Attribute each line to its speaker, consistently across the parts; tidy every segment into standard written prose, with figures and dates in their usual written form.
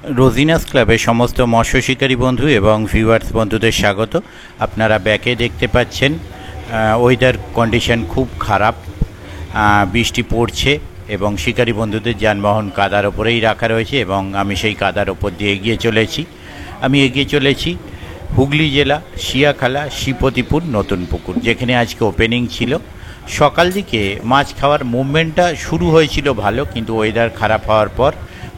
Speaker 1: রোজিনাস ক্লাবের সমস্ত মৎস্য শিকারী বন্ধু এবং ভিউয়ার্স বন্ধুদের স্বাগত। আপনারা ব্যাকে দেখতে পাচ্ছেন ওয়েদার কন্ডিশন খুব খারাপ, বৃষ্টি পড়ছে এবং শিকারী বন্ধুদের যানবাহন কাদার ওপরেই রাখা রয়েছে এবং আমি সেই কাদার ওপর দিয়ে এগিয়ে চলেছি হুগলি জেলা শিয়াখালা শ্রীপতিপুর নতুন পুকুর, যেখানে আজকে ওপেনিং ছিল। সকাল দিকে মাছ খাওয়ার মুভমেন্টটা শুরু হয়েছিল ভালো, কিন্তু ওয়েদার খারাপ হওয়ার পর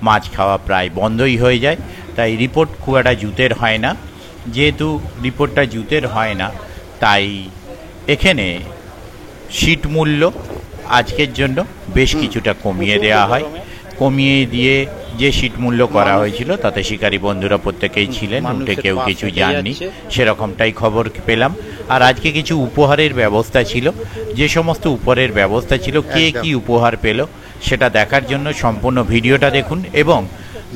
Speaker 1: মাছ খাওয়া প্রায় বন্ধই হয়ে যায়। তাই রিপোর্ট খুব একটা জুতের হয় না। যেহেতু রিপোর্টটা জুতের হয় না, তাই এখানে সিট মূল্য আজকের জন্য বেশ কিছুটা কমিয়ে দেওয়া হয়। কমিয়ে দিয়ে যে সিট মূল্য করা হয়েছিল তাতে শিকারী বন্ধুরা প্রত্যেকেই ছিলেন, উঠে কেউ কিছু যাননি, সেরকমটাই খবর পেলাম। আর আজকে কিছু উপহারের ব্যবস্থা ছিল। যে সমস্ত উপহারের ব্যবস্থা ছিল, কে কি উপহার পেল সেটা দেখার জন্য সম্পূর্ণ ভিডিওটা দেখুন এবং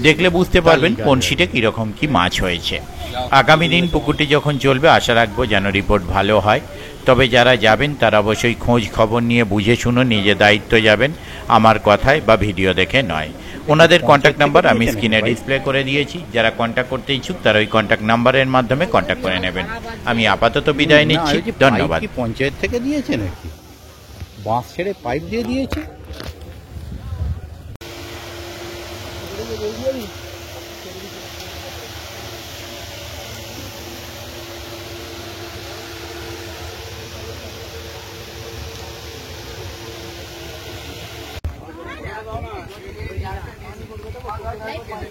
Speaker 1: দেখলে বুঝতে পারবেন কোন সিটে কীরকম কি মাছ হয়েছে। আগামী দিন পুকুরটি যখন চলবে আশা রাখবো যেন রিপোর্ট ভালো হয়। তবে যারা যাবেন তারা অবশ্যই খোঁজ খবর নিয়ে বুঝে শুনে নিজে দায়িত্ব যাবেন, আমার কথায় বা ভিডিও দেখে নয়। ওনাদের কন্ট্যাক্ট নাম্বার আমি স্ক্রিনে ডিসপ্লে করে দিয়েছি। যারা কন্ট্যাক্ট করতে ইচ্ছুক তারা ওই কন্ট্যাক্ট নাম্বারের মাধ্যমে কন্ট্যাক্ট করে নেবেন। আমি আপাতত বিদায় নিচ্ছি, ধন্যবাদ।
Speaker 2: পঞ্চায়েত থেকে দিয়েছে নাকি? বাঁশ ছেড়ে পাইপ দিয়ে দিয়েছে।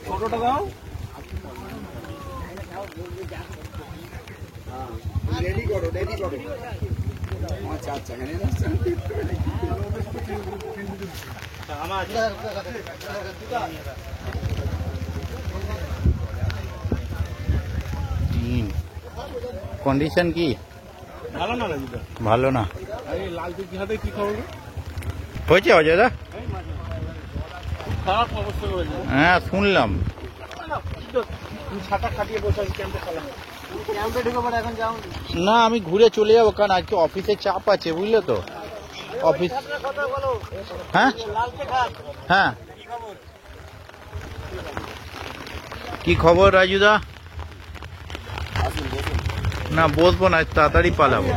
Speaker 2: ছোটটা দাও। রেডি করো। আচ্ছা কন্ডিশন কি ভালো না? হয়েছে অজয়দা? হ্যাঁ শুনলাম। না আমি ঘুরে চলে যাবো, কারণ আজকে অফিসে চাপ আছে, বুঝলে তো। অফিস হ্যাঁ হ্যাঁ কি খবর রাজুদা? না বসবো না, তাড়াতাড়ি পালাবো।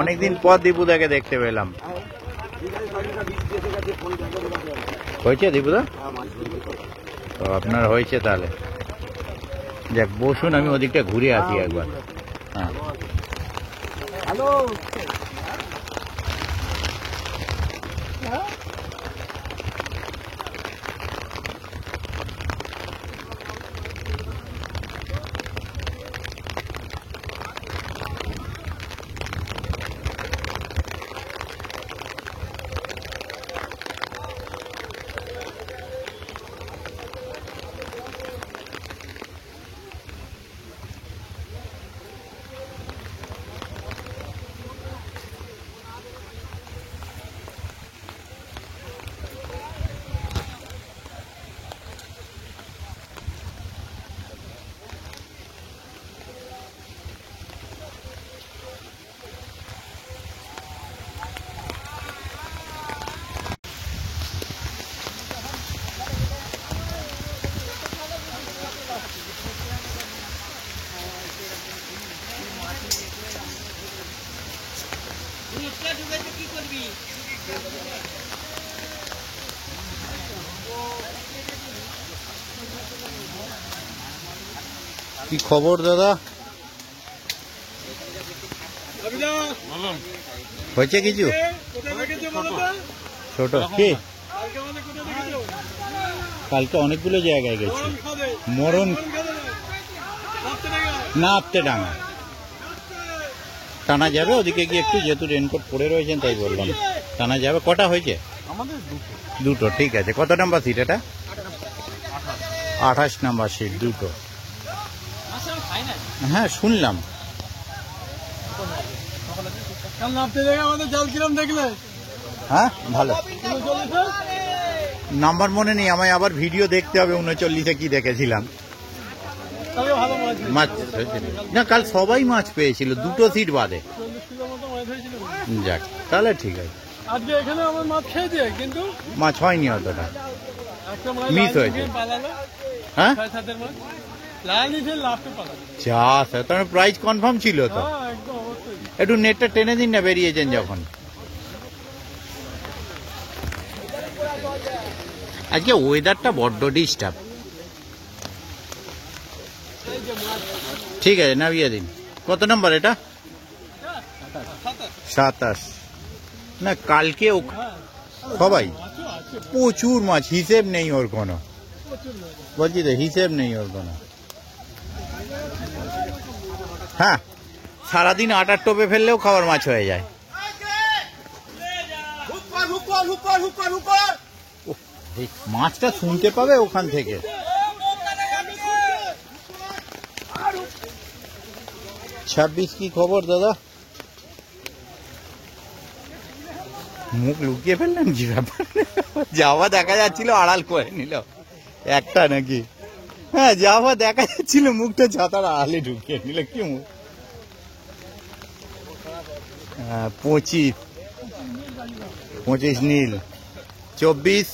Speaker 2: অনেকদিন পর দীপুদাকে দেখতে পেলাম। হয়েছে দীপুদা? তো আপনার হয়েছে তাহলে যাক, বসুন, আমি ওদিকটা ঘুরে আসি একবার। হ্যাঁ হ্যালো। কি খবর দাদা? হয়েছে কিছু? ছোট কি? কালকে অনেকগুলো জায়গায় গেছি। মরণ না, আপতে ডাঙা টানা যাবে ওদিকে গিয়ে একটু, যেহেতু রেনকোট পরে রয়েছেন তাই বললাম। টানা যাবে। কটা হয়েছে? দুটো। ঠিক আছে। কত নাম্বার সিট এটা? 28 নাম্বার সিট, দুটো। হ্যাঁ শুনলাম। হ্যাঁ ভালো। নাম্বার মনে নেই, আমায় আবার ভিডিও দেখতে হবে 39-এ কি দেখেছিলাম। মাছ না, কাল সবাই মাছ পেয়েছিল, দুটো সিট বাদে। যাক তাহলে ঠিক আছে। আজকে এখানে আমার মাছ খেয়েছে, কিন্তু মাছ হয়নি অতটা। মিস হয়েছে। হ্যাঁ যা স্যার, তার প্রাইস কনফার্ম ছিল তো। একটু নেটটা টেনে দিন না, বেরিয়েছেন যখন। আজকে ওয়েদারটা বড্ড ডিস্টার্ব। ঠিক আছে, নামিয়ে দিন। কত নম্বর এটা? 27। না কালকে সবাই প্রচুর মাছ, হিসেব নেই ওর কোনো। বলছি তো হিসেব নেই ওর কোনো। হ্যাঁ, সারাদিন আটার টোপে ফেললেও খাবার মাছ হয়ে যায়। এই মাছটা শুনতে পাবে ওখান থেকে। ছাব্বিশ কি খবর দাদা? মুখ লুকিয়ে ফেললেন কি ব্যাপার? যাওয়া দেখা যাচ্ছিল, আড়াল করে নিল একটা নাকি? হ্যাঁ, যাওয়া দেখা যাচ্ছিল, মুখটা ছাতার আড়ালে ঢুকিয়ে নিল। কি মুখ? 25 নীল। 24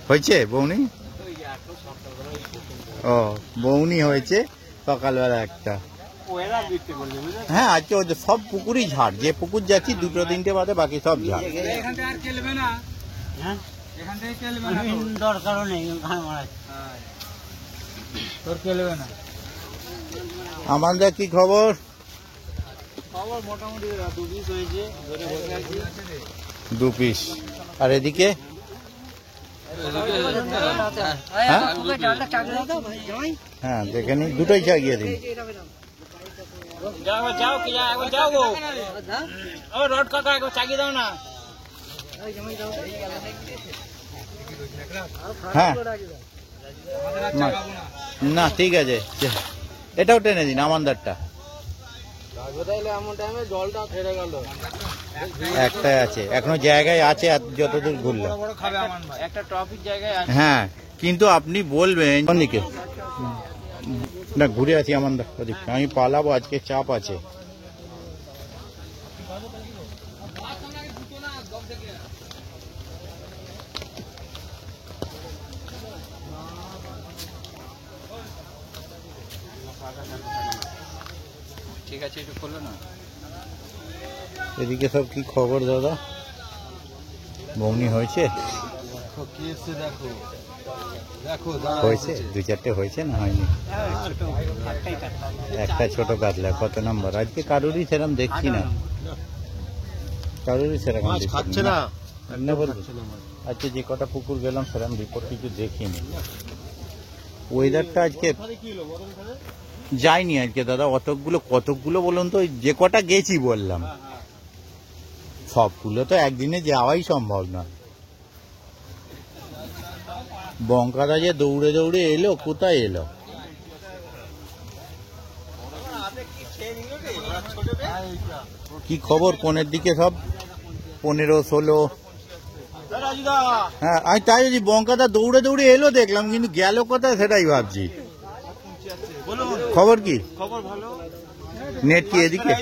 Speaker 2: হয়েছে বৌনি? ও বৌনি হয়েছে সকালবেলা একটা। হ্যাঁ, আজকে সব পুকুরই ঝাড়। যে পুকুর যাচ্ছি 2-3টে বাদে বাকি সব ঝাড়। আমাদের কি খবর?
Speaker 3: মোটামুটি 2 পিস হয়েছে,
Speaker 2: 2 পিস। আর এদিকে হ্যাঁ দেখে নি, দুটোই চাগিয়ে দিন। হ্যাঁ না ঠিক আছে, এটাও টেনে দিন আমানদারটা। একটাই আছে এখনো, জায়গায় আছে যতদূর ঘুরলো।
Speaker 3: একটা ট্রফিক জায়গায় আছে।
Speaker 2: হ্যাঁ, কিন্তু আপনি বলবেন কোন দিকে না, ঘুরে আছি আমানদার ওদিকে। আমি পালাবো, আজকে চাপ আছে।
Speaker 3: ঠিক আছে, একটু খোলো না।
Speaker 2: এদিকে সব কি খবর দাদা? বৌনি হয়েছে? হয়েছে 2-4টে হয়েছে, না হয়নি? একটা ছোট কাতলা। কত নম্বর? আজকে কারুরই সেরকম দেখছি না, কারুরই সেরকম খাচ্ছে না। আজকে যে কটা পুকুর গেলাম সেরকম রিপোর্ট কিছু দেখিনি। ওয়েদারটা আজকে যায়নি আজকে দাদা কতকগুলো বলুন তো? যে কটা গেছি বললাম, সবগুলো তো একদিনে যাওয়াই সম্ভব না। বঙ্কাদা যে দৌড়ে দৌড়ে এলো, কোথায় এলো? কি খবর কোনের দিকে? সব 15-16। হ্যাঁ, আমি তাই যদি বঙ্কাদা দৌড়ে দৌড়ে এলো দেখলাম, কিন্তু গেল কোথায় সেটাই ভাবছি। খবর কি?
Speaker 3: খবর ভালো।
Speaker 2: নেট কি এদিকে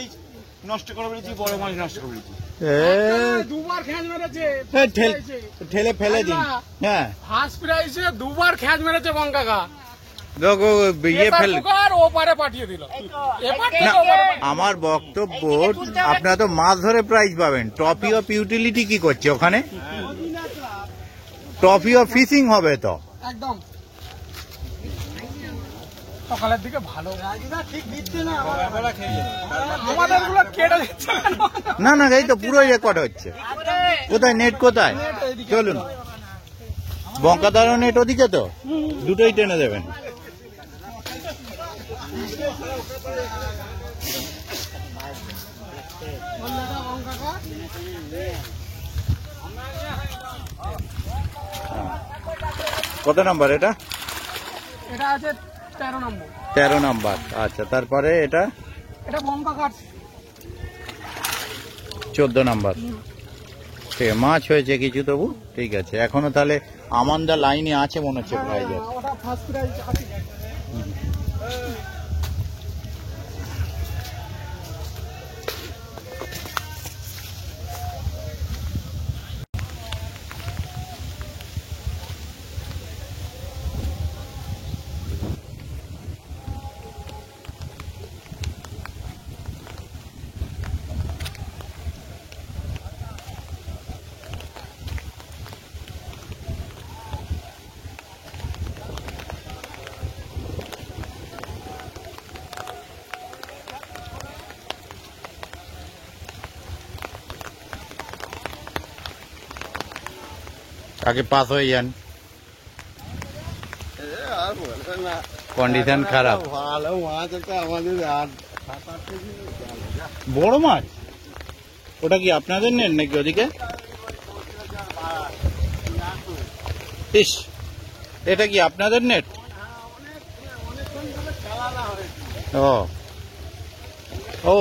Speaker 3: নষ্ট করে বলেছি, বড় মাছ নষ্ট করে বলেছি।
Speaker 4: দুবার খ্যাচ মেরেছে,
Speaker 2: ঠেলে ফেলে দিন। হ্যাঁ,
Speaker 4: ফার্স্ট প্রাইজে দুবার খ্যাচ মেরেছে বঙ্কাকা।
Speaker 2: ইয়ে ফেল।
Speaker 4: ওপারে পাঠিয়ে দিল।
Speaker 2: না, আমার বক্তব্য, আপনারা তো মাছ ধরে প্রাইজ পাবেন। ট্রফি অফ ইউটিলিটি কি করছে ওখানে? ট্রফি অফ ফিশিং হবে তো
Speaker 4: একদম সকালের দিকে ভালো। ঠিক দিচ্ছে না, আমাদের গুলো কেটে দিচ্ছে।
Speaker 2: না না, এই তো পুরোই রেকর্ড হচ্ছে। কোথায় নেট? কোথায়? চলুন, বঙ্কাদারও নেট ওদিকে তো, দুটোই টেনে দেবেন। কত নাম্বার এটা?
Speaker 4: এটা আছে 13 নম্বর।
Speaker 2: 13 নাম্বার। আচ্ছা, তারপরে এটা
Speaker 4: বঙ্কাকা
Speaker 2: 14 নাম্বার। ঠিক আছে, মাছ হয়েছে কিছু তবু ঠিক আছে। এখনো তাহলে আমানদা লাইনে আছে মনে হচ্ছে প্রাইজের।
Speaker 4: ওটা ফার্স্ট প্রাইজ আছে।
Speaker 2: আগে পাস হয়ে যান, কন্ডিশন খারাপ।
Speaker 4: ভালো মাছ একটা আমাদের আর
Speaker 2: বড় মাছ ওটা কি আপনাদের নেন নাকি ওদিকে? ইস, এটা কি আপনাদের নেট? ও ও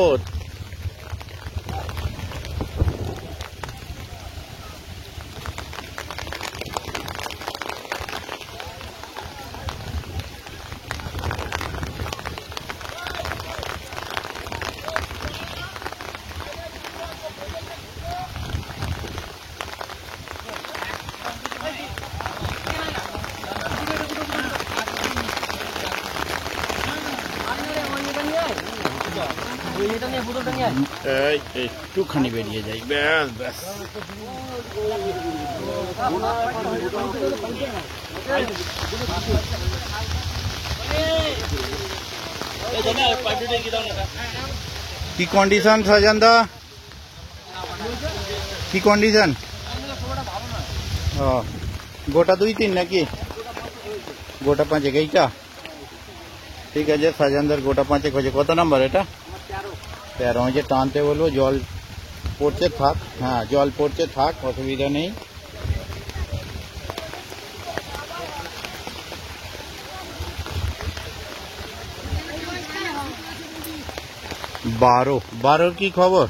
Speaker 2: এই একটুখানি বেরিয়ে যাই, ব্যাস ব্যাস। কি কন্ডিশন সাজান দা, কি কন্ডিশন? ও গোটা 2-3 নাকি গোটা 5 এইটা? ঠিক আছে, সাজানদার গোটা 5 হয়েছে। কত নাম্বার এটা? 13। যে টানতে বলবো, জল পড়ছে থাক। হ্যাঁ, জল পড়ছে থাক, অসুবিধা নেই। বারোর কি খবর?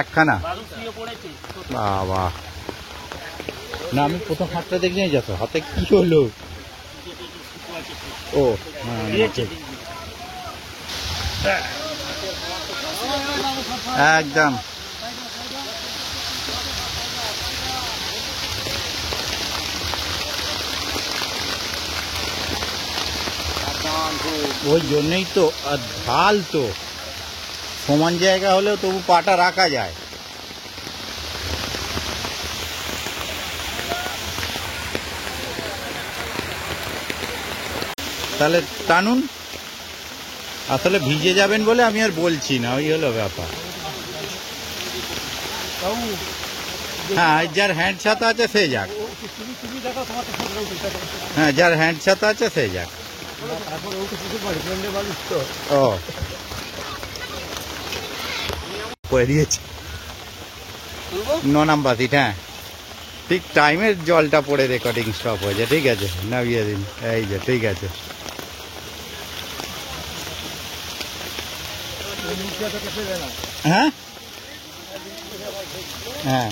Speaker 2: একখানা বাবা না, আমি প্রথম হাতটা দেখে নিয়ে যেত, হাতে কি হলো? ও হ্যাঁ, একদম ওই জন্যই তো, আর ঢাল তো সমান জায়গা হলেও তবু পাটা রাখা যায়। তাহলে টানুন, আসলে ভিজে যাবেন বলে আমি আর বলছি না, ওই হলো ব্যাপার। হ্যাঁ, যার হ্যান্ড ছাতা আছে সে যাক। হ্যাঁ, যার হ্যান্ড ছাতা আছে সে যাক। ও পড়িয়েছে 9 নাম্বার সিট। হ্যাঁ, ঠিক টাইমের জলটা পড়ে রেকর্ডিং স্টপ হয়েছে। ঠিক আছে, নামিয়ে দিন। এই যে ঠিক আছে। হ্যাঁ হ্যাঁ,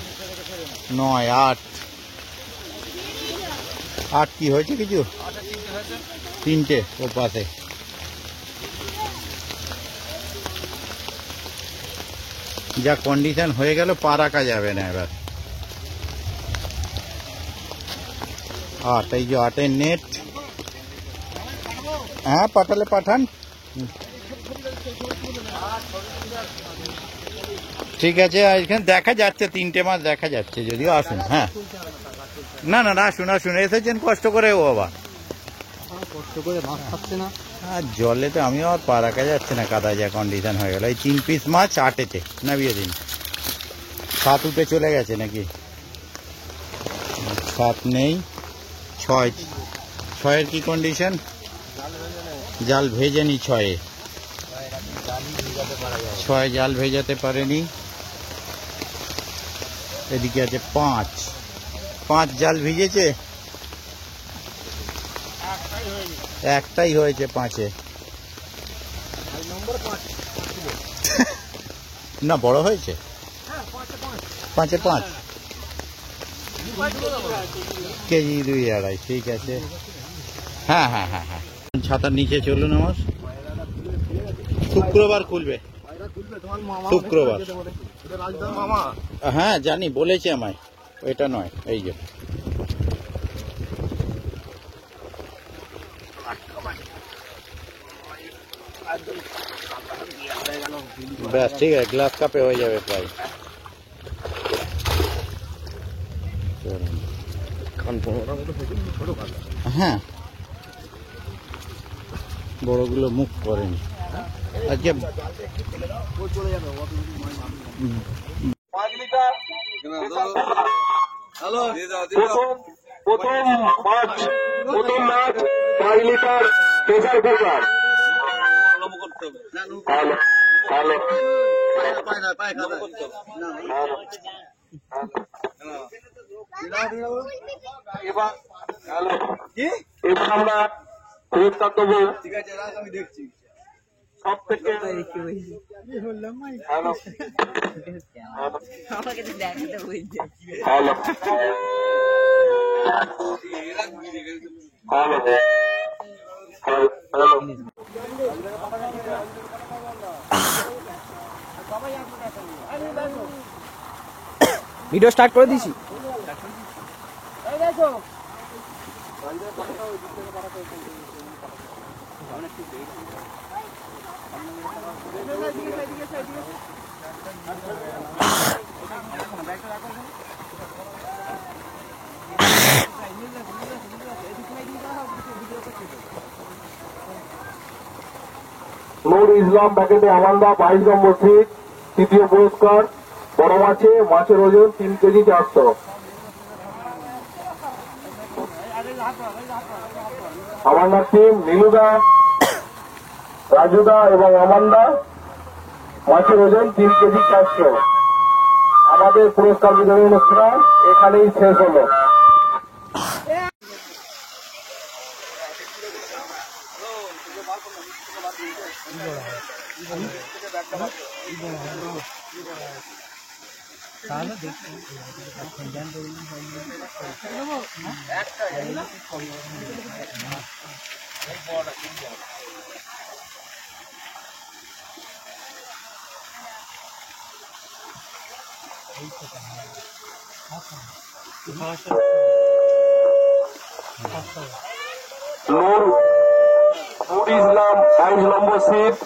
Speaker 2: 9, 8 কি হয়েছে কিছু? 3টে ও পাশে। যা কন্ডিশন হয়ে গেল, পা রাখা যাবে না এবার। 8, এই যে 8-এর নেট। হ্যাঁ, পাঠালে পাঠান। ঠিক আছে, এখানে দেখা যাচ্ছে 3টে মাছ দেখা যাচ্ছে, যদিও আসুন। হ্যাঁ, না না আসুন আসুন, এসেছেন কষ্ট করে। ও বাবা,
Speaker 4: কষ্ট করে মাছ খাচ্ছে না।
Speaker 2: আর জলে তো আমিও আর পা রাখা যাচ্ছে না, কাদা যা কন্ডিশন হয়ে গেল। এই 3 পিস মাছ 8-এতে নামিয়ে দিন। 7 উঠে চলে গেছে নাকি? 7 নেই। 6-এর কি কন্ডিশন? জাল ভেজেনি 6-এ। 6 জাল ভেজাতে পারেনি। এদিকে আছে 5 জাল ভিজেছে, একটাই হয়েছে 5-এ। না, বড় হয়েছে 5-এ 5 কেজি 2-2.5। ঠিক আছে। হ্যাঁ হ্যাঁ হ্যাঁ হ্যাঁ, ছাতার নিচে চলুন। আমার শুক্রবার খুলবে, শুক্রবার। হ্যাঁ জানি, বলেছে আমায়। ওইটা নয়, এই যে ব্যাস ঠিক আছে, গ্লাস কাপে হয়ে যাবে প্রায়। হ্যাঁ, বড়গুলো মুখ করেনি আজকে।
Speaker 4: 5 লিটার
Speaker 5: প্রথম মাছ 5 litre pressure cooker. Hello hello এবার আমরা পুরস্কার দেবো সব থেকে hello hello hello
Speaker 4: video start করে দিছি।
Speaker 5: নূর ইসলাম প্যাকেটে আমান্দা 22 নম্বর সিট। তৃতীয় পুরস্কার বড় মাছের ওজন 3 কেজি 400। আমান্দার টিম নীলুদা, রাজুদা এবং আমান্দা, মাছের ওজন 3 কেজি 400। আমাদের পুরস্কার বিতরণ অনুষ্ঠান এখানেই শেষ হলো। নূর ইসলাম 22 নম্বর সিট।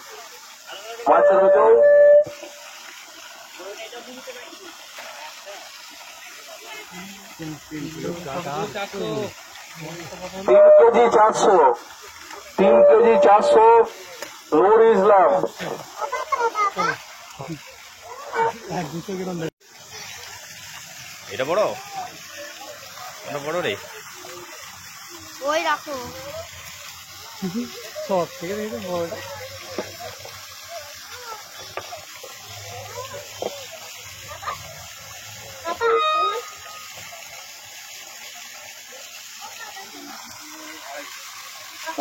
Speaker 5: মাছের ওজন 3 কেজি 400। 3 কেজি 400 নূর ইসলাম।
Speaker 1: এটা বড়, এটা বড় রে।
Speaker 6: ওই রাখো
Speaker 4: সব থেকে দেখে বড়টা।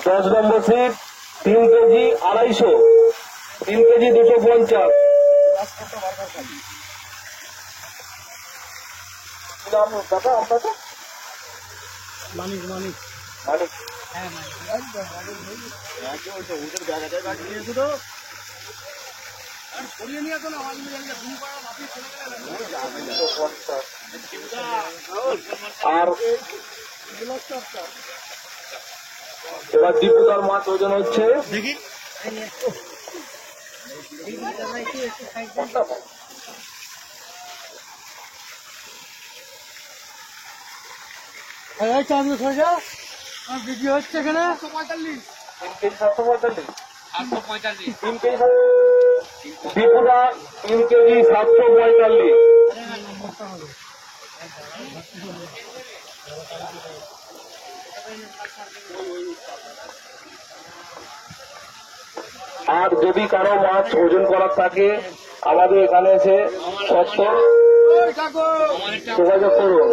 Speaker 5: দশ নম্বর সিট 3 কেজি 250। 3 কেজি 250। নাম দাদা আপনাকে?
Speaker 4: মানিক মানিক
Speaker 5: মানিক। আর এবার দীপুদার মাছ ওজন হচ্ছে দেখি
Speaker 4: ভিডিও হচ্ছে এখানে
Speaker 5: 3 কেজি 745। 3 কেজি দীপুদা 3 কেজি 745। আর যদি কারো মাছ ওজন করার থাকে আমাদের এখানে এসে যোগাযোগ করুন।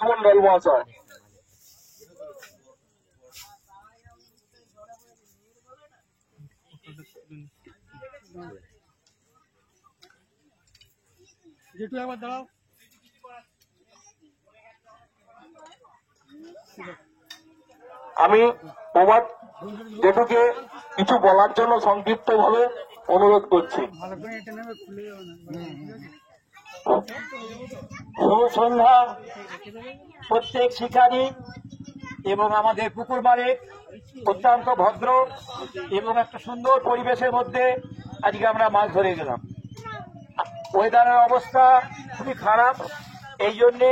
Speaker 5: মন্ডল মহাশয়
Speaker 4: যেটু একবার দাঁড়াও।
Speaker 5: আমি প্রভাত জেঠুকে কিছু বলার জন্য সংক্ষিপ্ত ভাবে অনুরোধ করছি।
Speaker 4: ভালো করে এটা নেবে, খুলে যাবে না।
Speaker 7: শুভ সন্ধ্যা প্রত্যেক শিকারী এবং আমাদের পুকুর মালিক অত্যন্ত ভদ্র এবং একটা সুন্দর পরিবেশের মধ্যে আজকে আমরা মাছ ধরে গেলাম। ওয়েদারের অবস্থা খুবই খারাপ, এই জন্যে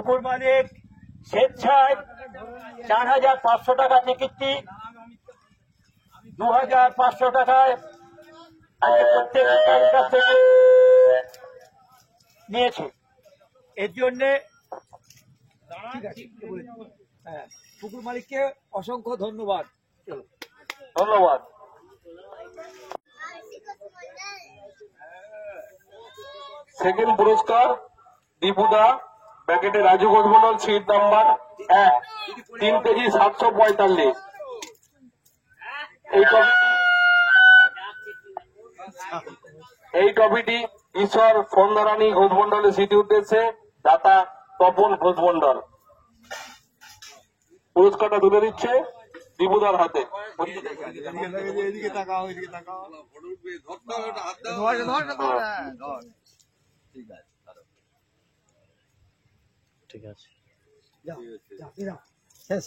Speaker 7: পুকুর মালিক স্বেচ্ছায় 4,500 টাকা টিকিটটি 2,500 টাকায় আজকে প্রত্যেক শিকারীর কাছ থেকে নিয়েছে। এর জন্যে
Speaker 4: হ্যাঁ, পুকুর মালিককে অসংখ্য ধন্যবাদ।
Speaker 7: ধন্যবাদ।
Speaker 5: সেকেন্ড পুরস্কার দীপুদা, প্যাকেটে Raju Ghosh Mondal, seat number 1, 3 KG 745। এই ট্রফিটি ঈশ্বর সন্ধ্যারানী ঘোষ মন্ডলের স্মৃতি উদ্দেশ্যে দাতা তপন ঘোষ মন্ডল। পুরস্কারটা তুলে দিচ্ছে দীপুদার হাতে।
Speaker 2: ঠিক আছে।
Speaker 4: শেষ।